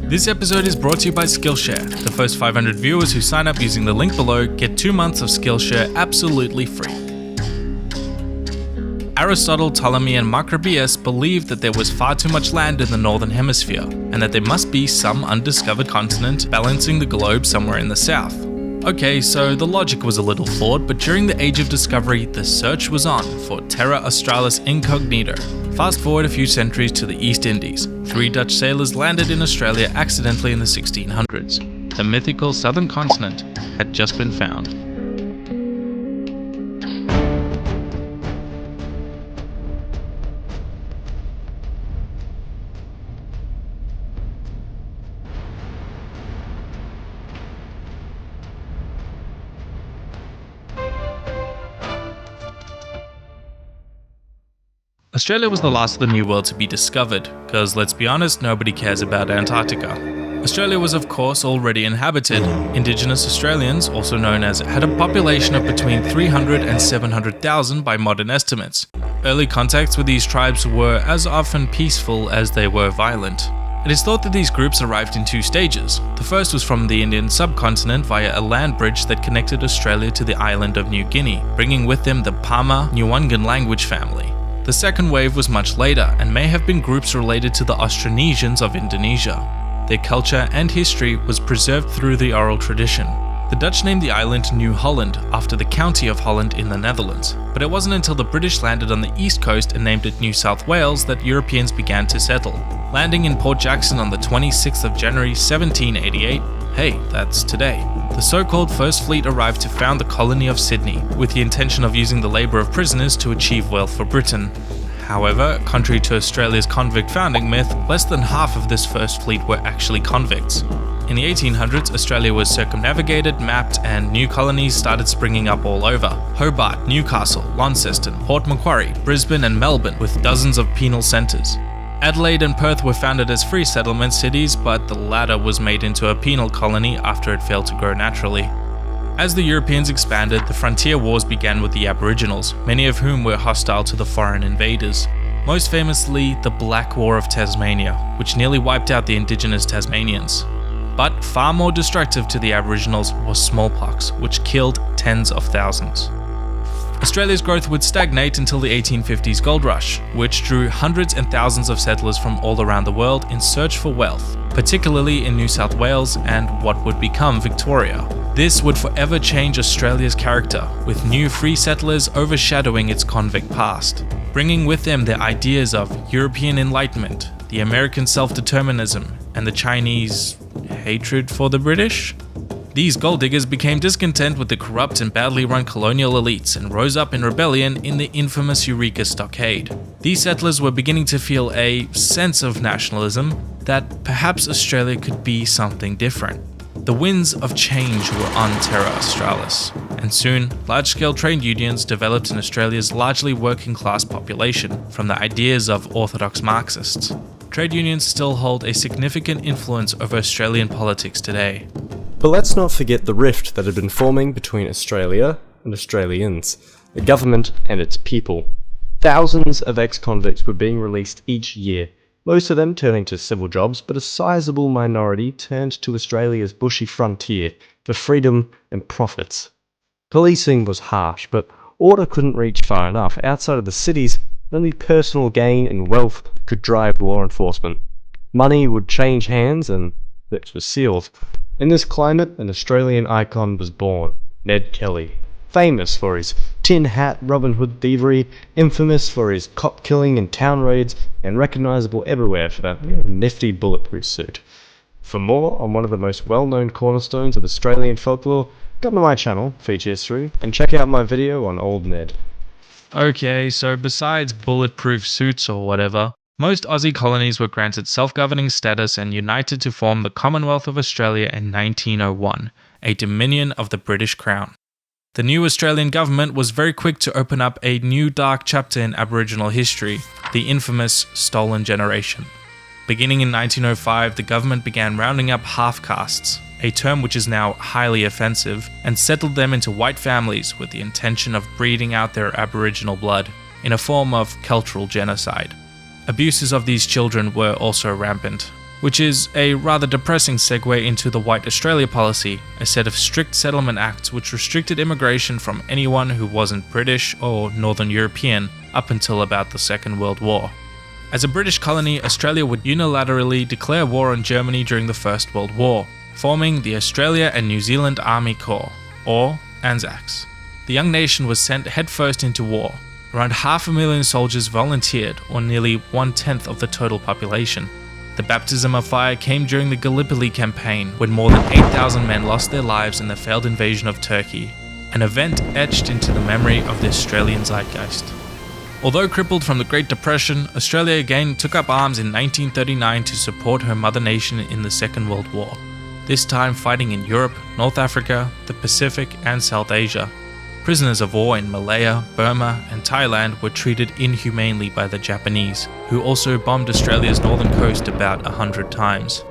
This episode is brought to you by Skillshare. The first 500 viewers who sign up using the link below get 2 months of Skillshare absolutely free. Aristotle, Ptolemy, and Macrobius believed that there was far too much land in the northern hemisphere, and that there must be some undiscovered continent balancing the globe somewhere in the south. Okay, so the logic was a little flawed, but during the Age of Discovery, the search was on for Terra Australis Incognita. Fast forward a few centuries to the East Indies. 3 Dutch sailors landed in Australia accidentally in the 1600s. The mythical southern continent had just been found. Australia was the last of the New World to be discovered, because let's be honest, nobody cares about Antarctica. Australia was of course already inhabited. Indigenous Australians, also known as, had a population of between 300 and 700,000 by modern estimates. Early contacts with these tribes were as often peaceful as they were violent. It is thought that these groups arrived in 2 stages. The first was from the Indian subcontinent via a land bridge that connected Australia to the island of New Guinea, bringing with them the Pama-Nyungan language family. The second wave was much later and may have been groups related to the Austronesians of Indonesia. Their culture and history was preserved through the oral tradition. The Dutch named the island New Holland after the county of Holland in the Netherlands, but it wasn't until the British landed on the east coast and named it New South Wales that Europeans began to settle. Landing in Port Jackson on the 26th of January 1788, hey, that's today, the so-called First Fleet arrived to found the colony of Sydney, with the intention of using the labour of prisoners to achieve wealth for Britain. However, contrary to Australia's convict founding myth, less than half of this First Fleet were actually convicts. In the 1800s, Australia was circumnavigated, mapped, and new colonies started springing up all over. Hobart, Newcastle, Launceston, Port Macquarie, Brisbane and Melbourne, with dozens of penal centres. Adelaide and Perth were founded as free settlement cities, but the latter was made into a penal colony after it failed to grow naturally. As the Europeans expanded, the frontier wars began with the Aboriginals, many of whom were hostile to the foreign invaders. Most famously, the Black War of Tasmania, which nearly wiped out the indigenous Tasmanians. But far more destructive to the Aboriginals was smallpox, which killed tens of thousands. Australia's growth would stagnate until the 1850s gold rush, which drew hundreds and thousands of settlers from all around the world in search for wealth, particularly in New South Wales and what would become Victoria. This would forever change Australia's character, with new free settlers overshadowing its convict past, bringing with them their ideas of European Enlightenment, the American self-determinism, and the Chinese hatred for the British. These gold diggers became discontent with the corrupt and badly run colonial elites and rose up in rebellion in the infamous Eureka Stockade. These settlers were beginning to feel a sense of nationalism, that perhaps Australia could be something different. The winds of change were on Terra Australis, and soon, large-scale trade unions developed in Australia's largely working-class population from the ideas of orthodox Marxists. Trade unions still hold a significant influence over Australian politics today. But let's not forget the rift that had been forming between Australia and Australians, the government and its people. Thousands of ex-convicts were being released each year, most of them turning to civil jobs, but a sizable minority turned to Australia's bushy frontier for freedom and profits. Policing was harsh, but order couldn't reach far enough. Outside of the cities, only personal gain and wealth could drive law enforcement. Money would change hands and lips were sealed. In this climate, an Australian icon was born, Ned Kelly. Famous for his tin hat Robin Hood thievery, infamous for his cop killing and town raids, and recognisable everywhere for that nifty bulletproof suit. For more on one of the most well-known cornerstones of Australian folklore, come to my channel, Feature History, and check out my video on Old Ned. Okay, so besides bulletproof suits or whatever, most Aussie colonies were granted self-governing status and united to form the Commonwealth of Australia in 1901, a dominion of the British Crown. The new Australian government was very quick to open up a new dark chapter in Aboriginal history, the infamous Stolen Generation. Beginning in 1905, the government began rounding up half-castes, a term which is now highly offensive, and settled them into white families with the intention of breeding out their Aboriginal blood, in a form of cultural genocide. Abuses of these children were also rampant. which is a rather depressing segue into the White Australia policy, a set of strict settlement acts which restricted immigration from anyone who wasn't British or Northern European up until about the Second World War. As a British colony, Australia would unilaterally declare war on Germany during the First World War, forming the Australia and New Zealand Army Corps, or ANZACs. The young nation was sent headfirst into war. Around 500,000 soldiers volunteered, or nearly 1/10 of the total population. The baptism of fire came during the Gallipoli campaign, when more than 8,000 men lost their lives in the failed invasion of Turkey, an event etched into the memory of the Australian zeitgeist. Although crippled from the Great Depression, Australia again took up arms in 1939 to support her mother nation in the Second World War, this time fighting in Europe, North Africa, the Pacific and South Asia. Prisoners of war in Malaya, Burma and Thailand were treated inhumanely by the Japanese, who also bombed Australia's northern coast about 100 times.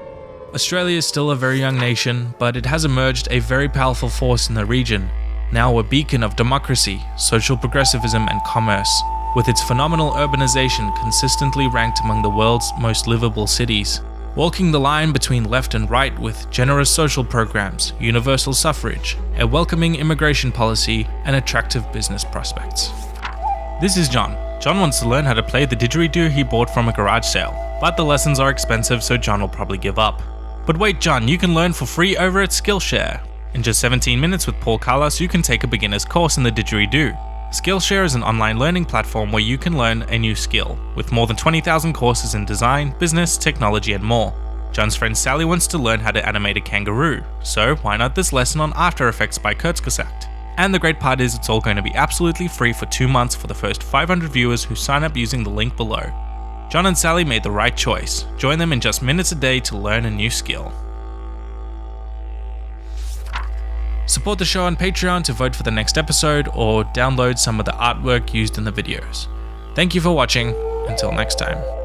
Australia is still a very young nation, but it has emerged a very powerful force in the region, now a beacon of democracy, social progressivism and commerce, with its phenomenal urbanization consistently ranked among the world's most livable cities. Walking the line between left and right with generous social programs, universal suffrage, a welcoming immigration policy, and attractive business prospects. This is John. John wants to learn how to play the didgeridoo he bought from a garage sale, but the lessons are expensive, so John will probably give up. But wait, John, you can learn for free over at Skillshare. In just 17 minutes with Paul Carlos, you can take a beginner's course in the didgeridoo. Skillshare is an online learning platform where you can learn a new skill, with more than 20,000 courses in design, business, technology and more. John's friend Sally wants to learn how to animate a kangaroo, so why not this lesson on After Effects by Kurzgesagt? And the great part is it's all going to be absolutely free for 2 months for the first 500 viewers who sign up using the link below. John and Sally made the right choice. Join them in just minutes a day to learn a new skill. Support the show on Patreon to vote for the next episode or download some of the artwork used in the videos. Thank you for watching. Until next time.